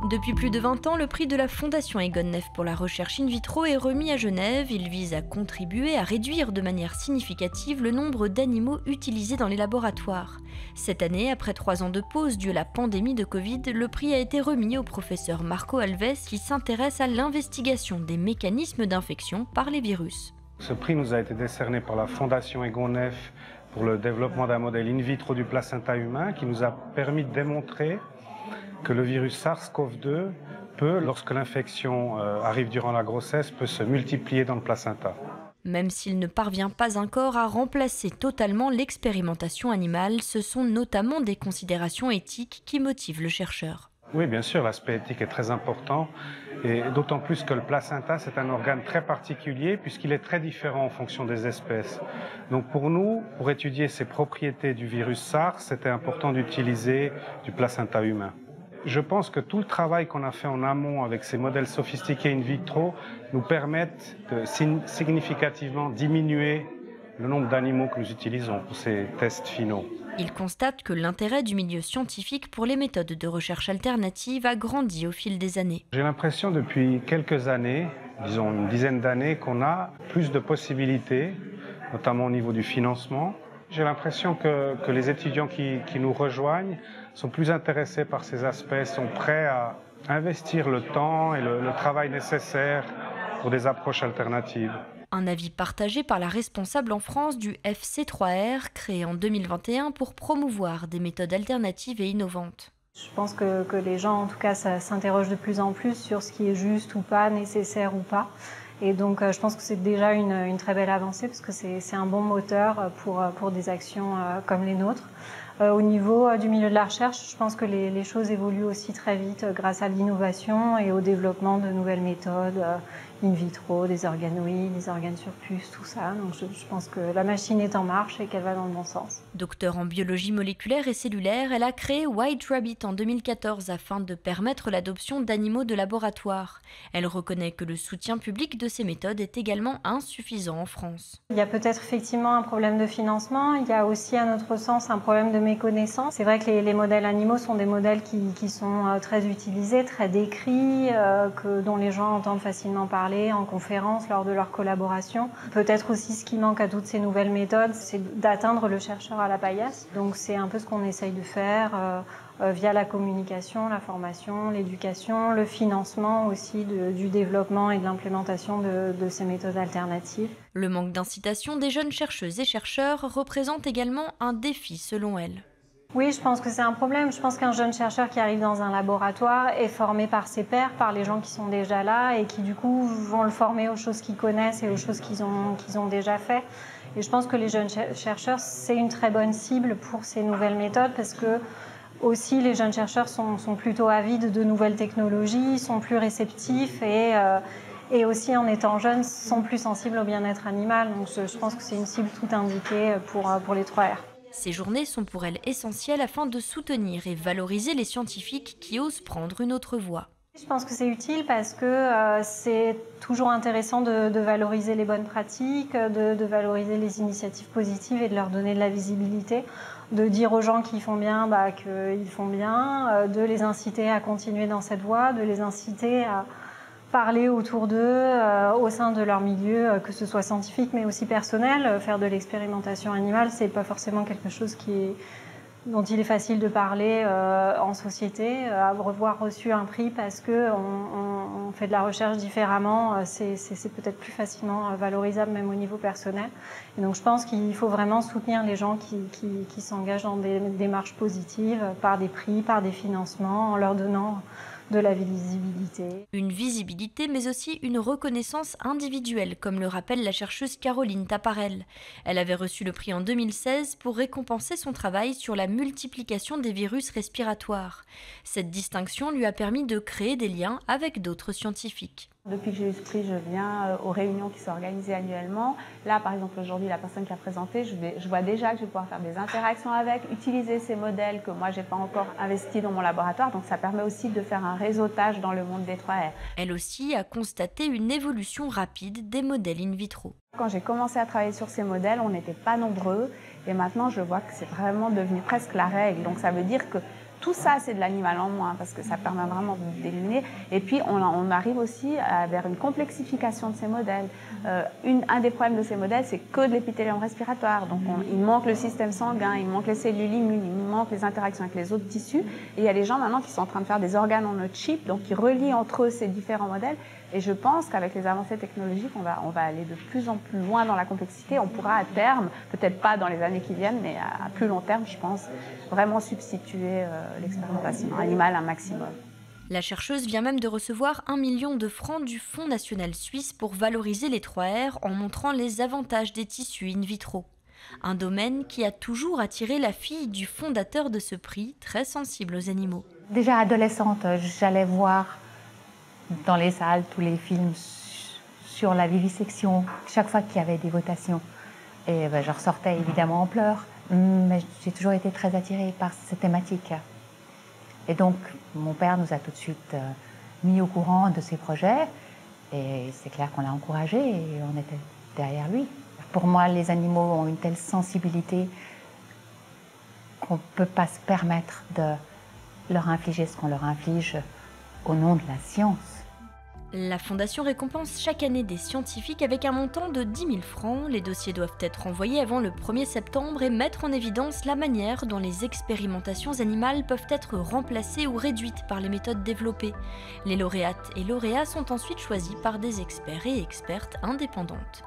Depuis plus de 20 ans, le prix de la Fondation Egon Neff pour la recherche in vitro est remis à Genève. Il vise à contribuer à réduire de manière significative le nombre d'animaux utilisés dans les laboratoires. Cette année, après 3 ans de pause due à la pandémie de Covid, le prix a été remis au professeur Marco Alves qui s'intéresse à l'investigation des mécanismes d'infection par les virus. Ce prix nous a été décerné par la Fondation Egon Neff pour le développement d'un modèle in vitro du placenta humain qui nous a permis de démontrer que le virus SARS-CoV-2 peut, lorsque l'infection arrive durant la grossesse, peut se multiplier dans le placenta. Même s'il ne parvient pas encore à remplacer totalement l'expérimentation animale, ce sont notamment des considérations éthiques qui motivent le chercheur. Oui, bien sûr, l'aspect éthique est très important, et d'autant plus que le placenta, c'est un organe très particulier puisqu'il est très différent en fonction des espèces. Donc pour nous, pour étudier ces propriétés du virus SARS, c'était important d'utiliser du placenta humain. Je pense que tout le travail qu'on a fait en amont avec ces modèles sophistiqués in vitro nous permettent de significativement diminuer le nombre d'animaux que nous utilisons pour ces tests finaux. Il constate que l'intérêt du milieu scientifique pour les méthodes de recherche alternatives a grandi au fil des années. J'ai l'impression depuis quelques années, disons une dizaine d'années, qu'on a plus de possibilités, notamment au niveau du financement. J'ai l'impression que les étudiants qui nous rejoignent sont plus intéressés par ces aspects, sont prêts à investir le temps et le travail nécessaire pour des approches alternatives. Un avis partagé par la responsable en France du FC3R, créé en 2021 pour promouvoir des méthodes alternatives et innovantes. Je pense que les gens, en tout cas, s'interrogent de plus en plus sur ce qui est juste ou pas, nécessaire ou pas. Et donc, je pense que c'est déjà une très belle avancée parce que c'est un bon moteur pour des actions comme les nôtres. Au niveau du milieu de la recherche, je pense que les choses évoluent aussi très vite grâce à l'innovation et au développement de nouvelles méthodes in vitro, des organoïdes, des organes sur puce, tout ça. Donc je pense que la machine est en marche et qu'elle va dans le bon sens. Docteur en biologie moléculaire et cellulaire, elle a créé White Rabbit en 2014 afin de permettre l'adoption d'animaux de laboratoire. Elle reconnaît que le soutien public de ces méthodes est également insuffisant en France. Il y a peut-être effectivement un problème de financement, il y a aussi à notre sens un problème de méconnaissance. C'est vrai que les modèles animaux sont des modèles qui sont très utilisés, très décrits, dont les gens entendent facilement parler en conférence lors de leur collaboration. Peut-être aussi ce qui manque à toutes ces nouvelles méthodes, c'est d'atteindre le chercheur à la paillasse. Donc c'est un peu ce qu'on essaye de faire via la communication, la formation, l'éducation, le financement aussi du développement et de l'implémentation de ces méthodes alternatives. Le manque d'incitation des jeunes chercheuses et chercheurs représente également un défi selon elle. Oui, je pense que c'est un problème. Je pense qu'un jeune chercheur qui arrive dans un laboratoire est formé par ses pairs, par les gens qui sont déjà là et qui du coup vont le former aux choses qu'ils connaissent et aux choses qu'ils ont déjà fait. Et je pense que les jeunes chercheurs, c'est une très bonne cible pour ces nouvelles méthodes parce que aussi les jeunes chercheurs sont plutôt avides de nouvelles technologies, sont plus réceptifs et aussi en étant jeunes sont plus sensibles au bien-être animal. Donc je pense que c'est une cible tout indiquée pour les 3R. Ces journées sont pour elle essentielles afin de soutenir et valoriser les scientifiques qui osent prendre une autre voie. Je pense que c'est utile parce que c'est toujours intéressant de valoriser les bonnes pratiques, de valoriser les initiatives positives et de leur donner de la visibilité, de dire aux gens qui font bien qu'ils font bien, de les inciter à continuer dans cette voie, de les inciter à parler autour d'eux, au sein de leur milieu, que ce soit scientifique mais aussi personnel. Faire de l'expérimentation animale, c'est pas forcément quelque chose dont il est facile de parler en société. Avoir reçu un prix parce qu'on fait de la recherche différemment, c'est peut-être plus facilement valorisable même au niveau personnel. Et donc je pense qu'il faut vraiment soutenir les gens qui s'engagent dans des démarches positives par des prix, par des financements, en leur donnant de la visibilité. Une visibilité, mais aussi une reconnaissance individuelle, comme le rappelle la chercheuse Caroline Taparel. Elle avait reçu le prix en 2016 pour récompenser son travail sur la multiplication des virus respiratoires. Cette distinction lui a permis de créer des liens avec d'autres scientifiques. Depuis que j'ai eu ce prix, je viens aux réunions qui sont organisées annuellement. Là, par exemple, aujourd'hui, la personne qui a présenté, je vois déjà que je vais pouvoir faire des interactions avec, utiliser ces modèles que moi, je n'ai pas encore investis dans mon laboratoire. Donc, ça permet aussi de faire un réseautage dans le monde des 3R. Elle aussi a constaté une évolution rapide des modèles in vitro. Quand j'ai commencé à travailler sur ces modèles, on n'était pas nombreux. Et maintenant, je vois que c'est vraiment devenu presque la règle. Donc, ça veut dire que tout ça, c'est de l'animal en moins, parce que ça permet vraiment d'éliminer. Et puis, on arrive aussi vers une complexification de ces modèles. Un des problèmes de ces modèles, c'est que de l'épithélium respiratoire. Donc, il manque le système sanguin, il manque les cellules immunes, il manque les interactions avec les autres tissus. Et il y a des gens maintenant qui sont en train de faire des organes en chip, donc qui relient entre eux ces différents modèles. Et je pense qu'avec les avancées technologiques, on va aller de plus en plus loin dans la complexité. On pourra à terme, peut-être pas dans les années qui viennent, mais à plus long terme, je pense, vraiment substituer l'expérimentation animale un maximum. La chercheuse vient même de recevoir 1 million de francs du Fonds national suisse pour valoriser les 3R en montrant les avantages des tissus in vitro. Un domaine qui a toujours attiré la fille du fondateur de ce prix, très sensible aux animaux. Déjà adolescente, j'allais voir dans les salles tous les films sur la vivisection, chaque fois qu'il y avait des votations. Et je ressortais évidemment en pleurs, mais j'ai toujours été très attirée par cette thématique. Et donc, mon père nous a tout de suite mis au courant de ces projets, et c'est clair qu'on l'a encouragé et on était derrière lui. Pour moi, les animaux ont une telle sensibilité qu'on ne peut pas se permettre de leur infliger ce qu'on leur inflige au nom de la science. La Fondation récompense chaque année des scientifiques avec un montant de 10 000 francs. Les dossiers doivent être envoyés avant le 1er septembre et mettre en évidence la manière dont les expérimentations animales peuvent être remplacées ou réduites par les méthodes développées. Les lauréates et lauréats sont ensuite choisis par des experts et expertes indépendantes.